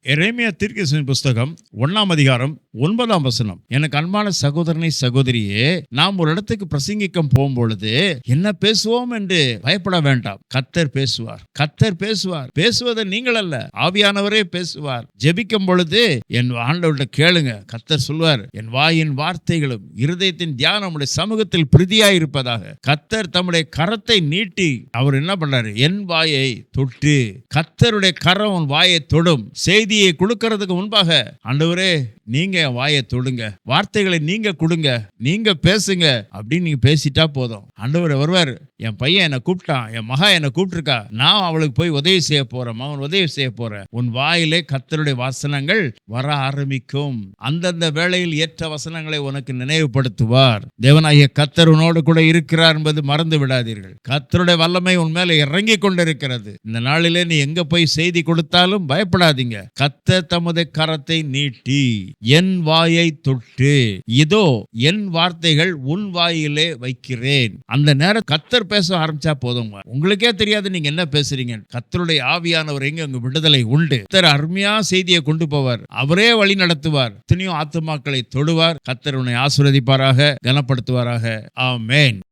எரேமியா தீர்க்கதரிசியின் புஸ்தகம் 1ஆம் அதிகாரம் 9ஆம் வசனம். எனக்கு அன்பான சகோதரனை சகோதரியே, நாம் ஒரு இடத்துக்கு பிரசங்கிக்க போகும்பொழுது என்ன பேசுவோம் என்று பயப்பட வேண்டாம். கர்த்தர் பேசுவார். கர்த்தர் பேசுவார். பேசுவதை நீங்கள் அல்ல, ஆவியானவரே பேசுவார். ஜெபிக்கும் பொழுது என் ஆண்டவர்கிட்ட கேளுங்க. கர்த்தர் சொல்வார், என் வாயின் வார்த்தைகளும் இருதயத்தின் தியானம் உடைய சமூகத்தில் பிரதியாய் இருப்பதாக. கர்த்தர் தம்முடைய கரத்தை நீட்டி அவர் என்ன பண்றாரு? என் வாயை தொட்டு. கர்த்தருடைய கரம் உன் வாயை தொடும். செய்தியை கொடுக்கிறதுக்கு முன்பாக, ஆண்டவரே நீங்க வாயை தொடுங்க, வார்த்தைகளை நீங்க கொடுங்க, நீங்க பேசுங்க அப்படின்னு நீங்க பேசிட்டா போதும். ஆண்டவர் வருவார். என் பையன் என்னை கூப்பிட்டான், என் மகா என்னை கூப்பிட்டுருக்கா, நான் அவளுக்கு போய் உதவி செய்ய போறேன், அவன் உதவி செய்ய போறேன். உன் வாயிலே கர்த்தருடைய வசனங்கள் வர ஆரம்பிக்கும். அந்தந்த வேளையில் ஏற்ற வசனங்களை உனக்கு நினைவுபடுத்துவார். தேவனாகிய கர்த்தர் உன்னோடு கூட இருக்கிறார் என்பது மறந்து விடாதீர்கள். கர்த்தருடைய வல்லமை உன் மேல இறங்கி கொண்டிருக்கிறது. இந்த நாளிலே நீ எங்க போய் செய்தி கொடுத்தாலும் பயப்படாதீங்க. கர்த்தர் தமது கரத்தை நீட்டி என் வாயை தொட்டு, இதோ என் வார்த்தைகள் உன் வாயிலே வைக்கிறேன். அந்த நேரம் கர்த்தர் பேச ஆரம்பிச்சா போதும். உங்களுக்கே தெரியாது நீங்க என்ன பேசுறீங்க. கர்த்தருடைய ஆவியானவர் எங்க அங்கு விடுதலை உண்டு. கர்த்தர் அருமையா செய்தியை கொண்டு போவார். அவரே வழி நடத்துவார். எத்தனையோ ஆத்துமாக்களை தொடுவார். கர்த்தர் உன்னை ஆசீர்வதிப்பாராக, கனப்படுத்துவாராக. ஆமென்.